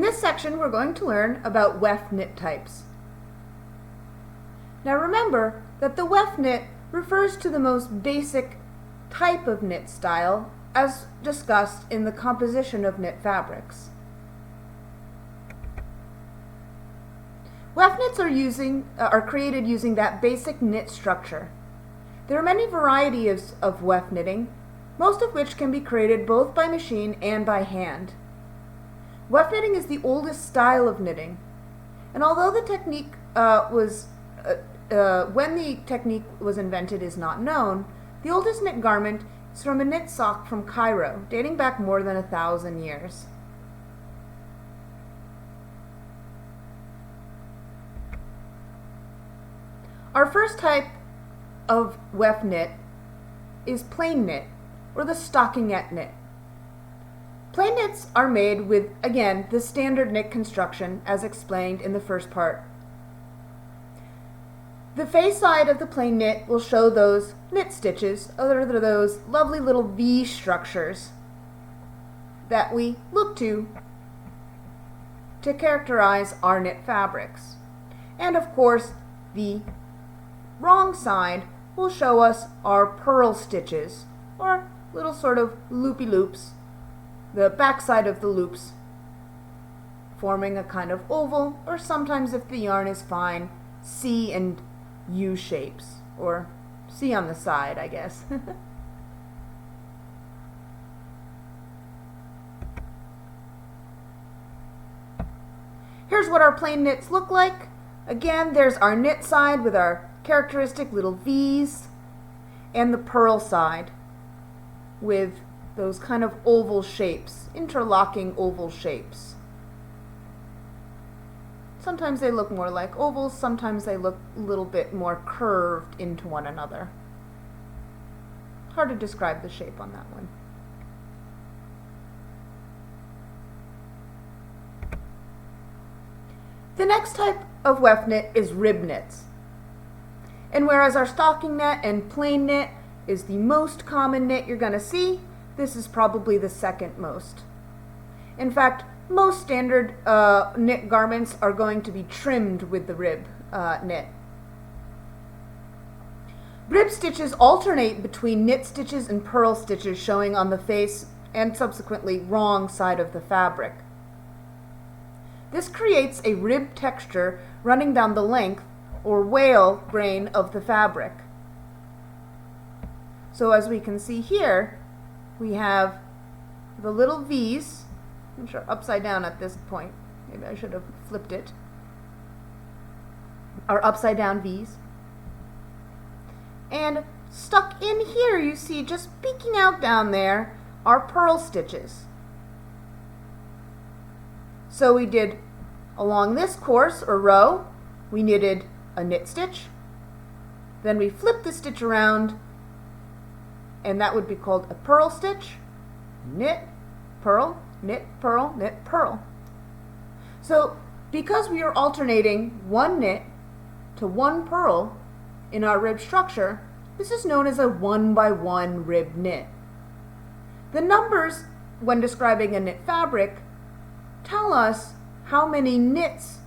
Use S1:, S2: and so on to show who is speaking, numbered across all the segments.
S1: this section, we're going to learn about weft knit types. Now remember that the weft knit refers to the most basic type of knit style as discussed in the composition of knit fabrics. Weft knits are created using that basic knit structure. There are many varieties of weft knitting, most of which can be created both by machine and by hand. Weft knitting is the oldest style of knitting, and although the technique when the technique was invented is not known, the oldest knit garment is from a knit sock from Cairo, dating back more than 1,000 years. Our first type of weft knit is plain knit, or the stockingette knit. Plain knits are made with, again, the standard knit construction as explained in the first part. The face side of the plain knit will show those knit stitches, or those lovely little V structures that we look to characterize our knit fabrics. And of course, the wrong side will show us our purl stitches, or little sort of loopy loops, the back side of the loops forming a kind of oval, or sometimes if the yarn is fine, C and U shapes, or C on the side, I guess. Here's what our plain knits look like. Again, there's our knit side with our characteristic little V's, and the purl side with those kind of oval shapes, interlocking oval shapes. Sometimes they look more like ovals, sometimes they look a little bit more curved into one another. Hard to describe the shape on that one. The next type of weft knit is rib knits. And whereas our stocking knit and plain knit is the most common knit you're going to see, this is probably the second most. In fact, most standard knit garments are going to be trimmed with the rib knit. Rib stitches alternate between knit stitches and purl stitches showing on the face and subsequently wrong side of the fabric. This creates a rib texture running down the length or wale grain of the fabric. So as we can see here, we have the little V's, which are upside down at this point. Maybe I should have flipped it. Our upside down V's. And stuck in here, you see, just peeking out down there, are purl stitches. So we did, along this course or row, we knitted a knit stitch, then we flipped the stitch around, and that would be called a purl stitch. Knit, purl, knit, purl, knit, purl. So because we are alternating one knit to one purl in our rib structure, this is known as a 1-by-1 rib knit. The numbers, when describing a knit fabric, tell us how many knits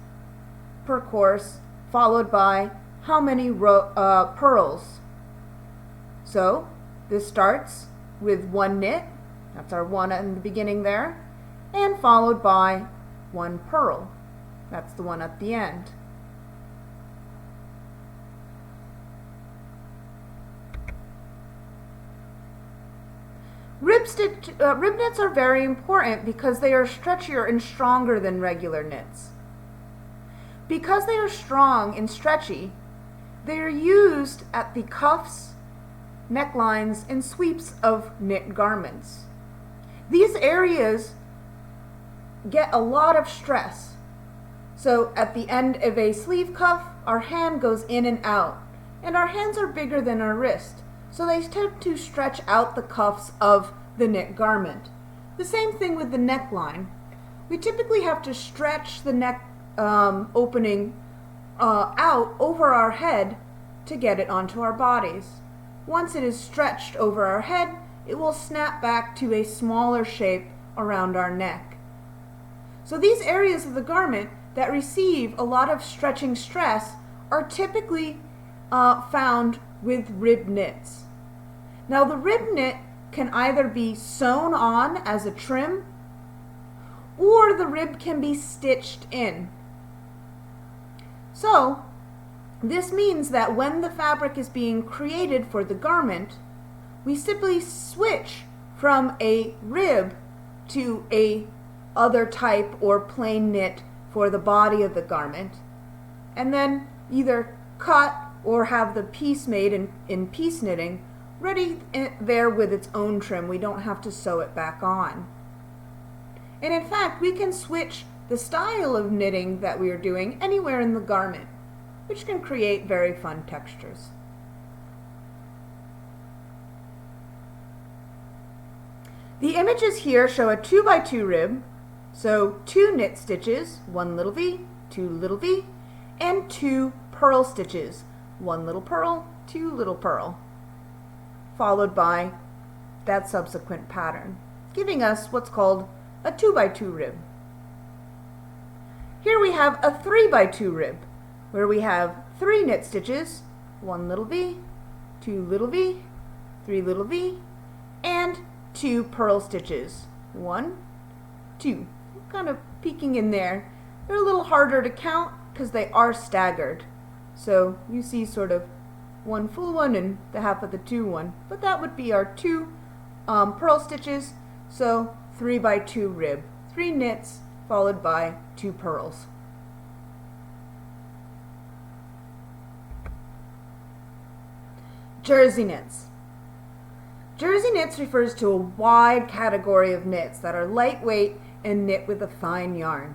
S1: per course followed by how many purls. So this starts with one knit, that's our one in the beginning there, and followed by one purl. That's the one at the end. Rib knits are very important because they are stretchier and stronger than regular knits. Because they are strong and stretchy, they are used at the cuffs, necklines, and sweeps of knit garments. These areas get a lot of stress. So at the end of a sleeve cuff, our hand goes in and out, and our hands are bigger than our wrist, so they tend to stretch out the cuffs of the knit garment. The same thing with the neckline. We typically have to stretch the neck opening out over our head to get it onto our bodies. Once it is stretched over our head, it will snap back to a smaller shape around our neck. So these areas of the garment that receive a lot of stretching stress are typically found with rib knits. Now the rib knit can either be sewn on as a trim, or the rib can be stitched in. So this means that when the fabric is being created for the garment, we simply switch from a rib to a other type or plain knit for the body of the garment, and then either cut or have the piece made in piece knitting ready there with its own trim. We don't have to sew it back on. And in fact, we can switch the style of knitting that we are doing anywhere in the garment, which can create very fun textures. The images here show a 2x2 rib, so 2 knit stitches, 1 little V, 2 little V, and 2 purl stitches, 1 little purl, 2 little purl, followed by that subsequent pattern, giving us what's called a 2x2 rib. Here we have a 3x2 rib, where we have 3 knit stitches, 1 little V, 2 little V, 3 little V, and 2 purl stitches, 1, 2. Kind of peeking in there. They're a little harder to count because they are staggered. So you see sort of 1 full one and the half of the 2 one. But that would be our 2 purl stitches. So 3x2 rib. 3 knits followed by 2 purls. Jersey knits. Jersey knits refers to a wide category of knits that are lightweight and knit with a fine yarn.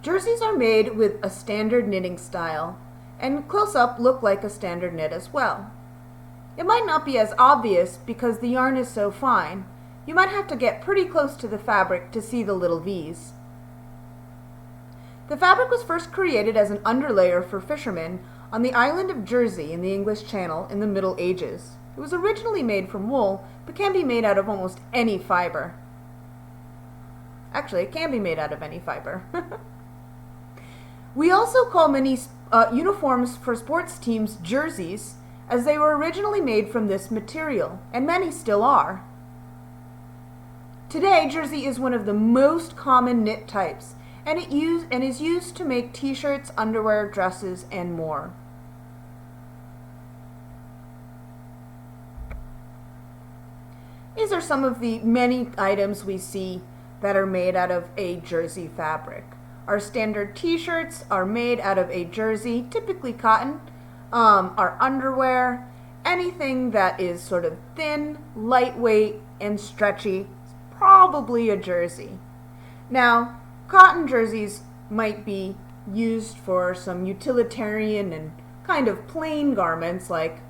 S1: Jerseys are made with a standard knitting style, and close up look like a standard knit as well. It might not be as obvious because the yarn is so fine. You might have to get pretty close to the fabric to see the little V's. The fabric was first created as an underlayer for fishermen on the island of Jersey in the English Channel in the Middle Ages. It was originally made from wool, but can be made out of almost any fiber. Actually, it can be made out of any fiber. We also call many uniforms for sports teams jerseys, as they were originally made from this material, and many still are. Today, jersey is one of the most common knit types, and is used to make t-shirts, underwear, dresses, and more. These are some of the many items we see that are made out of a jersey fabric. Our standard t-shirts are made out of a jersey, typically cotton. Our underwear, anything that is sort of thin, lightweight, and stretchy, is probably a jersey. Now, cotton jerseys might be used for some utilitarian and kind of plain garments like,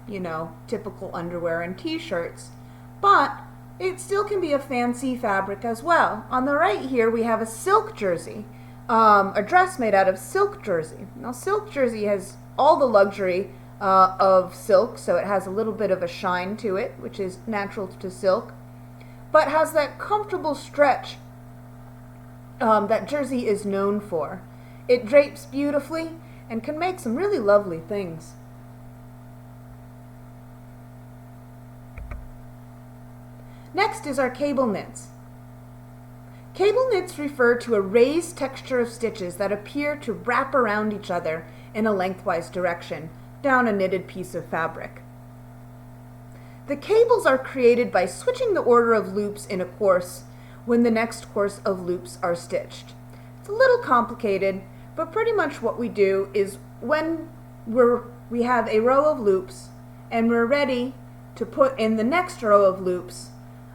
S1: typical underwear and t-shirts, but it still can be a fancy fabric as well. On the right here we have a silk jersey, a dress made out of silk jersey. Now silk jersey has all the luxury of silk, so it has a little bit of a shine to it, which is natural to silk, but has that comfortable stretch that jersey is known for. It drapes beautifully and can make some really lovely things. Next is our cable knits. Cable knits refer to a raised texture of stitches that appear to wrap around each other in a lengthwise direction down a knitted piece of fabric. The cables are created by switching the order of loops in a course when the next course of loops are stitched. It's a little complicated, but pretty much what we do is when we have a row of loops and we're ready to put in the next row of loops,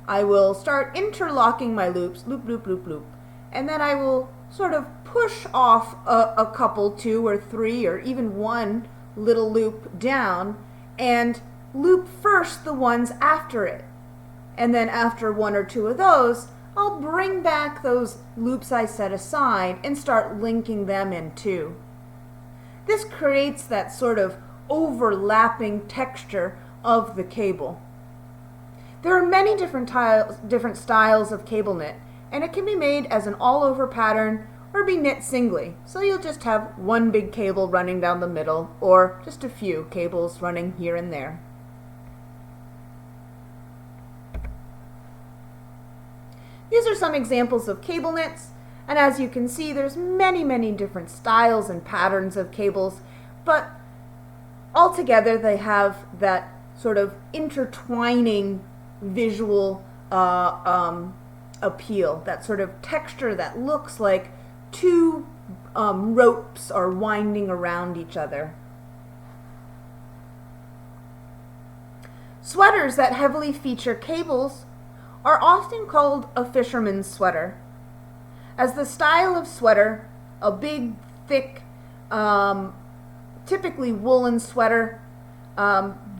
S1: I will start interlocking my loops, loop, loop, loop, loop, and then I will sort of push off a couple, 2 or 3 or even 1 little loop down and loop first the ones after it. And then after 1 or 2 of those, I'll bring back those loops I set aside and start linking them in too. This creates that sort of overlapping texture of the cable. There are many different styles of cable knit, and it can be made as an all-over pattern or be knit singly. So you'll just have one big cable running down the middle or just a few cables running here and there. These are some examples of cable knits, and as you can see, there's many different styles and patterns of cables, but altogether they have that sort of intertwining visual appeal, that sort of texture that looks like two ropes are winding around each other. Sweaters that heavily feature cables are often called a fisherman's sweater. As the style of sweater, a big, thick, typically woolen sweater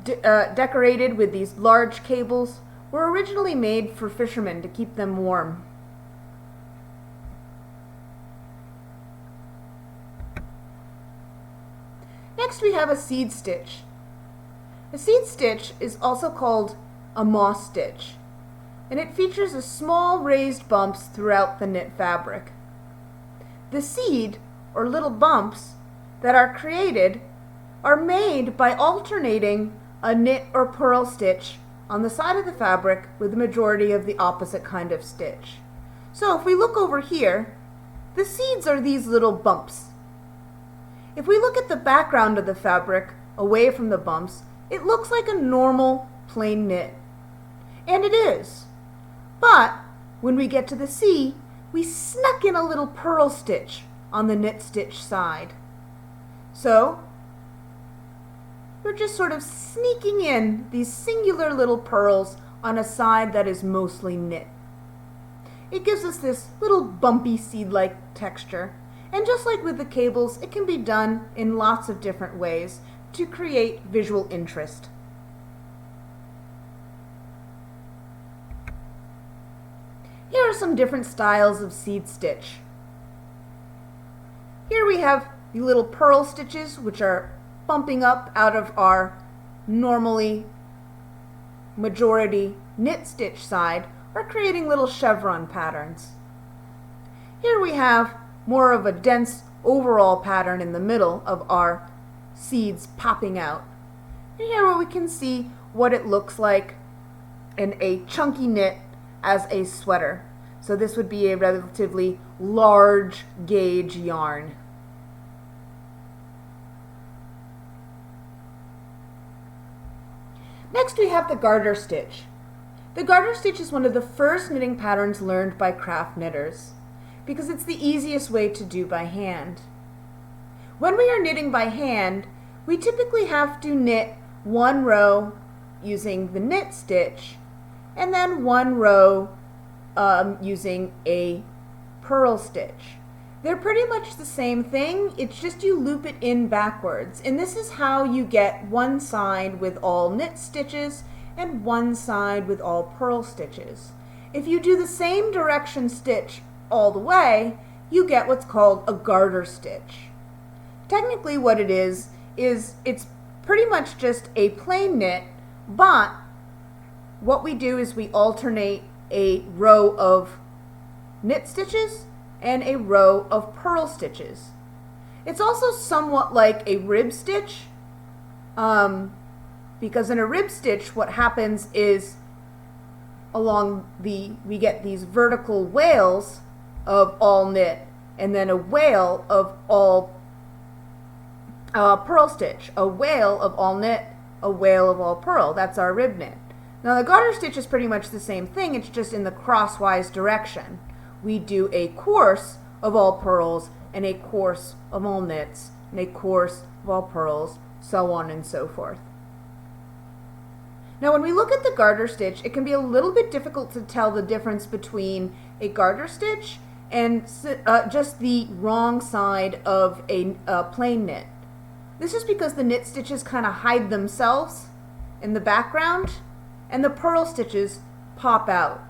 S1: decorated with these large cables were originally made for fishermen to keep them warm. Next we have a seed stitch. A seed stitch is also called a moss stitch, and it features a small raised bumps throughout the knit fabric. The seed, or little bumps, that are created are made by alternating a knit or purl stitch on the side of the fabric with the majority of the opposite kind of stitch. So if we look over here, the seeds are these little bumps. If we look at the background of the fabric away from the bumps, it looks like a normal plain knit. And it is. But when we get to the C, we snuck in a little purl stitch on the knit stitch side. So we're just sort of sneaking in these singular little purls on a side that is mostly knit. It gives us this little bumpy seed-like texture. And just like with the cables, it can be done in lots of different ways to create visual interest. Here are some different styles of seed stitch. Here we have the little purl stitches, which are bumping up out of our normally majority knit stitch side, or creating little chevron patterns. Here we have more of a dense overall pattern in the middle of our seeds popping out. And here where we can see what it looks like in a chunky knit as a sweater. So this would be a relatively large gauge yarn. Next we have the garter stitch. The garter stitch is one of the first knitting patterns learned by craft knitters because it's the easiest way to do by hand. When we are knitting by hand, we typically have to knit one row using the knit stitch and then one row using a purl stitch. They're pretty much the same thing, it's just you loop it in backwards, and this is how you get one side with all knit stitches and one side with all purl stitches. If you do the same direction stitch all the way, you get what's called a garter stitch. Technically what it is it's pretty much just a plain knit, but what we do is we alternate a row of knit stitches and a row of purl stitches. It's also somewhat like a rib stitch, because in a rib stitch what happens is we get these vertical wales of all knit and then a wale of all purl stitch, a wale of all knit, a wale of all purl. That's our rib knit. Now the garter stitch is pretty much the same thing, it's just in the crosswise direction. We do a course of all purls and a course of all knits and a course of all purls, so on and so forth. Now when we look at the garter stitch, it can be a little bit difficult to tell the difference between a garter stitch and just the wrong side of a plain knit. This is because the knit stitches kind of hide themselves in the background and the purl stitches pop out.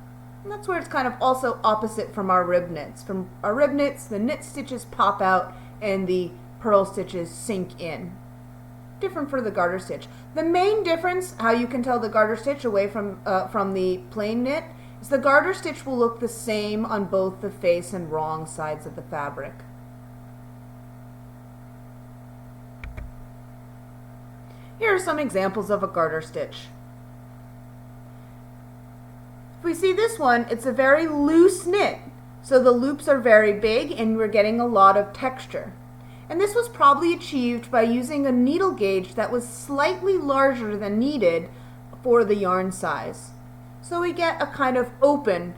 S1: And that's where it's kind of also opposite from our rib knits. From our rib knits, the knit stitches pop out and the purl stitches sink in. Different for the garter stitch. The main difference, how you can tell the garter stitch away from the plain knit, is the garter stitch will look the same on both the face and wrong sides of the fabric. Here are some examples of a garter stitch. If we see this one, it's a very loose knit, so the loops are very big and we're getting a lot of texture. And this was probably achieved by using a needle gauge that was slightly larger than needed for the yarn size. So we get a kind of open,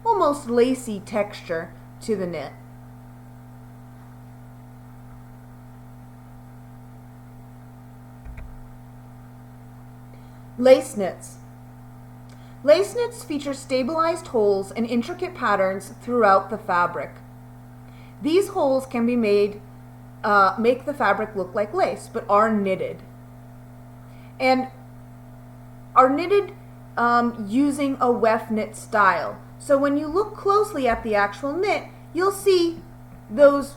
S1: almost lacy texture to the knit. Lace knits. Lace knits feature stabilized holes and intricate patterns throughout the fabric. These holes can be made, make the fabric look like lace, but are knitted. And are knitted using a weft knit style. So when you look closely at the actual knit, you'll see those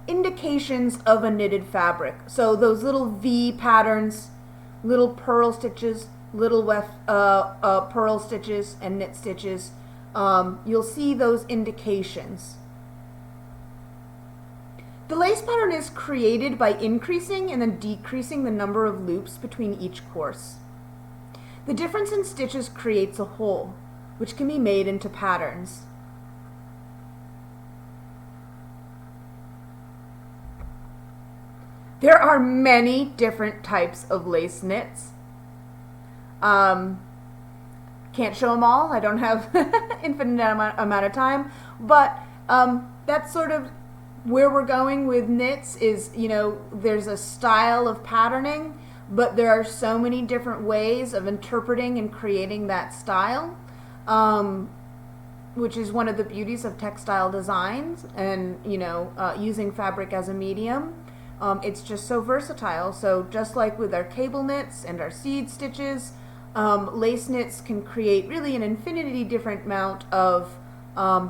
S1: indications of a knitted fabric. So those little V patterns, little purl stitches, little weft purl stitches and knit stitches, you'll see those indications. The lace pattern is created by increasing and then decreasing the number of loops between each course. The difference in stitches creates a hole, which can be made into patterns. There are many different types of lace knits. Can't show them all. I don't have infinite amount of time, but that's sort of where we're going with knits is, you know, there's a style of patterning, but there are so many different ways of interpreting and creating that style, which is one of the beauties of textile designs and, you know, using fabric as a medium. It's just so versatile. So just like with our cable knits and our seed stitches, lace knits can create really an infinity different amount of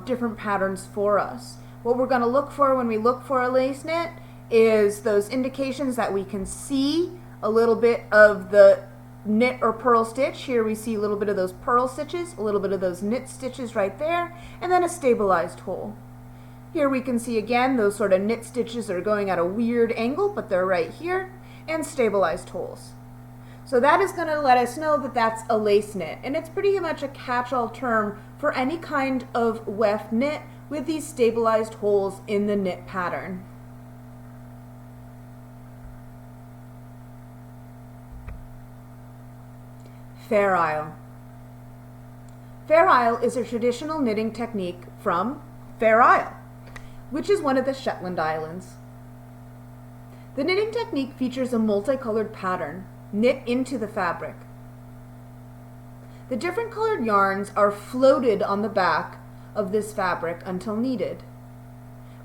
S1: different patterns for us. What we're going to look for when we look for a lace knit is those indications that we can see a little bit of the knit or purl stitch. Here we see a little bit of those purl stitches, a little bit of those knit stitches right there, and then a stabilized hole. Here we can see again those sort of knit stitches that are going at a weird angle, but they're right here, and stabilized holes. So that is going to let us know that that's a lace knit, and it's pretty much a catch-all term for any kind of weft knit with these stabilized holes in the knit pattern. Fair Isle. Fair Isle is a traditional knitting technique from Fair Isle, which is one of the Shetland Islands. The knitting technique features a multicolored pattern knit into the fabric. The different colored yarns are floated on the back of this fabric until needed.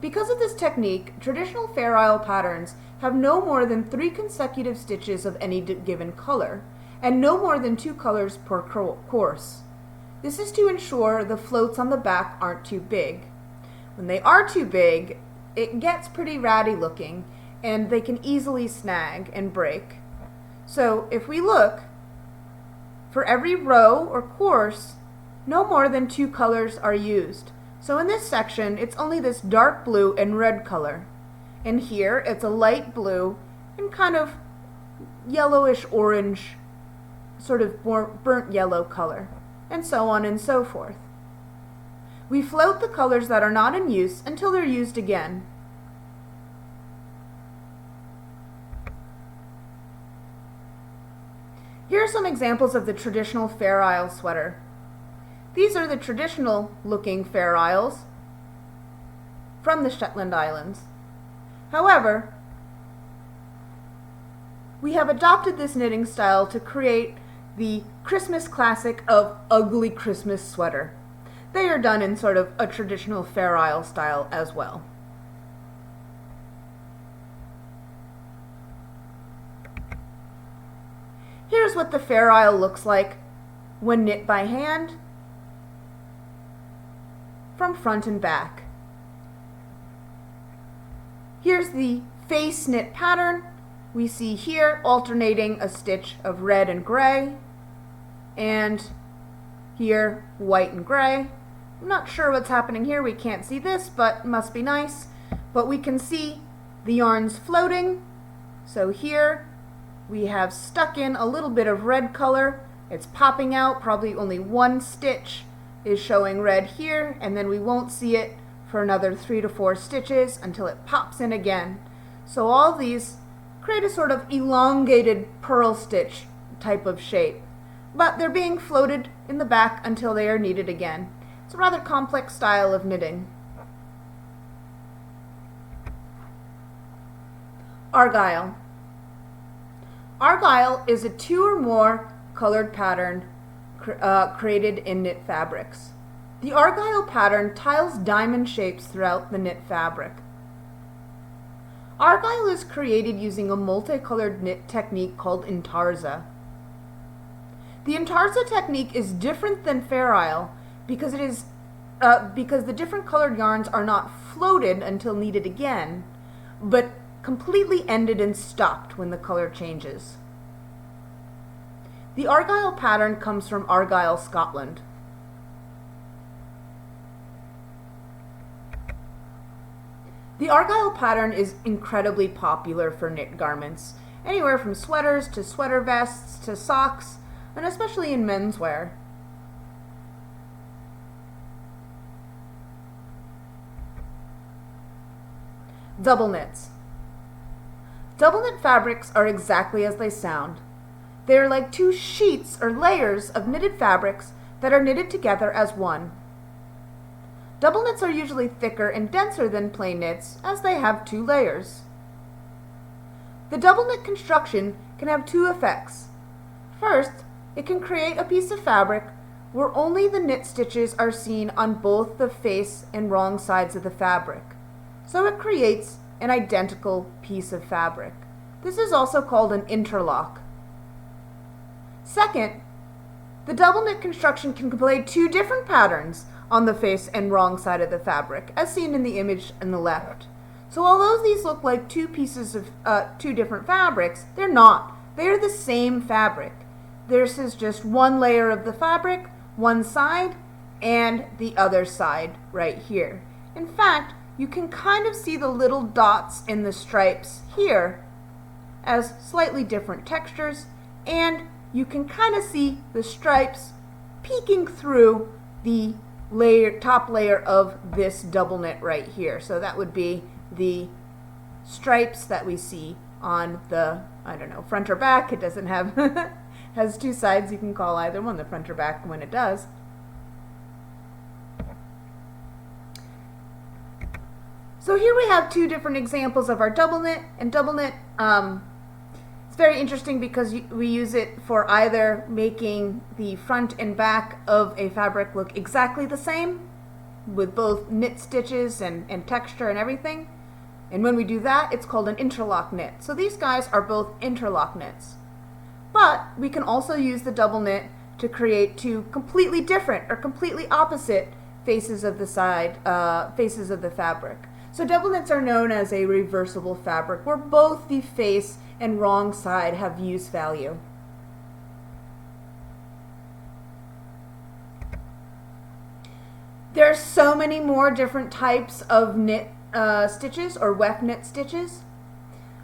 S1: Because of this technique, traditional Fair Isle patterns have no more than 3 consecutive stitches of any given color, and no more than 2 colors per course. This is to ensure the floats on the back aren't too big. When they are too big, it gets pretty ratty looking, and they can easily snag and break. So if we look, for every row or course, no more than 2 colors are used. So in this section, it's only this dark blue and red color. And here, it's a light blue and kind of yellowish orange, sort of burnt yellow color, and so on and so forth. We float the colors that are not in use until they're used again. Here are some examples of the traditional Fair Isle sweater. These are the traditional looking Fair Isles from the Shetland Islands. However, we have adopted this knitting style to create the Christmas classic of ugly Christmas sweater. They are done in sort of a traditional Fair Isle style as well. Here's what the Fair Isle looks like when knit by hand from front and back. Here's the face knit pattern. We see here alternating a stitch of red and gray, and Here, white and gray. I'm not sure what's happening here. We can't see this, but it must be nice. But we can see the yarns floating. So here we have stuck in a little bit of red color. It's popping out. Probably only one stitch is showing red here, and then we won't see it for another 3 to 4 stitches until it pops in again. So all these create a sort of elongated purl stitch type of shape, but they're being floated in the back until they are needed again. It's a rather complex style of knitting. Argyle. Argyle is a 2 or more colored pattern created in knit fabrics. The Argyle pattern tiles diamond shapes throughout the knit fabric. Argyle is created using a multicolored knit technique called intarsia. The intarsia technique is different than Fair Isle because the different colored yarns are not floated until needed again, but completely ended and stopped when the color changes. The Argyle pattern comes from Argyll, Scotland. The Argyle pattern is incredibly popular for knit garments, anywhere from sweaters to sweater vests to socks, and especially in menswear. Double knits. Double knit fabrics are exactly as they sound. They are like 2 sheets or layers of knitted fabrics that are knitted together as one. Double knits are usually thicker and denser than plain knits, as they have 2 layers. The double knit construction can have 2 effects. First, it can create a piece of fabric where only the knit stitches are seen on both the face and wrong sides of the fabric. So it creates an identical piece of fabric. This is also called an interlock. Second, the double knit construction can display 2 different patterns on the face and wrong side of the fabric, as seen in the image on the left. So although these look like 2 pieces of 2 different fabrics, they're not. They are the same fabric. This is just one layer of the fabric, one side, and the other side right here. In fact, you can kind of see the little dots in the stripes here as slightly different textures, and you can kind of see the stripes peeking through the top layer of this double knit right here. So that would be the stripes that we see on the, I don't know, front or back. It doesn't have, has 2 sides. You can call either one the front or back when it does. So here we have 2 different examples of our double knit, and double knit, it's very interesting because we use it for either making the front and back of a fabric look exactly the same with both knit stitches and texture and everything. And when we do that, it's called an interlock knit. So these guys are both interlock knits. But we can also use the double knit to create 2 completely different or completely opposite faces of the fabric. So double knits are known as a reversible fabric where both the face and wrong side have use value. There are so many more different types of knit stitches or weft knit stitches.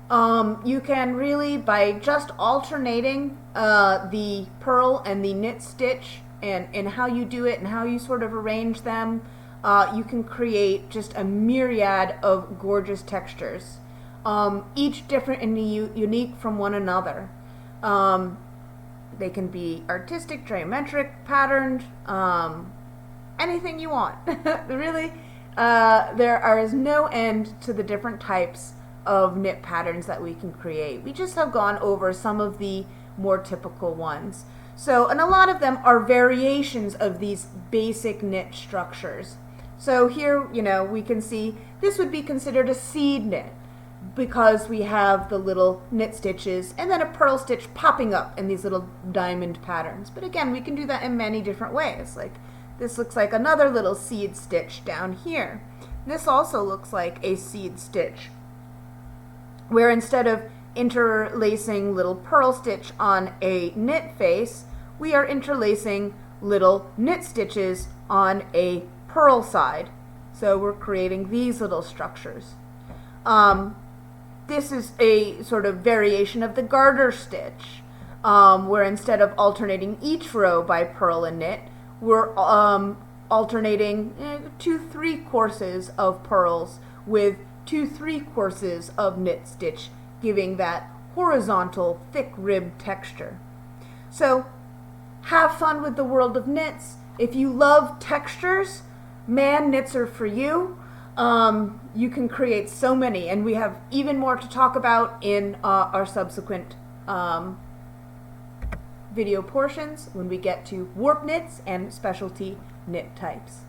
S1: You can really, by just alternating the purl and the knit stitch and how you do it and how you sort of arrange them, you can create just a myriad of gorgeous textures. Each different and unique from one another. They can be artistic, geometric, patterned, anything you want. Really, there is no end to the different types of knit patterns that we can create. We just have gone over some of the more typical ones. So, and a lot of them are variations of these basic knit structures. So here, you know, we can see this would be considered a seed knit, because we have the little knit stitches and then a purl stitch popping up in these little diamond patterns. But again, we can do that in many different ways. Like this looks like another little seed stitch down here. This also looks like a seed stitch, where instead of interlacing little purl stitch on a knit face, we are interlacing little knit stitches on a purl side. So we're creating these little structures. This is a sort of variation of the garter stitch, where instead of alternating each row by purl and knit, we're alternating 2-3 courses of purls with 2-3 courses of knit stitch, giving that horizontal thick rib texture. So have fun with the world of knits. If you love textures, man, knits are for you. You can create so many, and we have even more to talk about in our subsequent video portions when we get to warp knits and specialty knit types.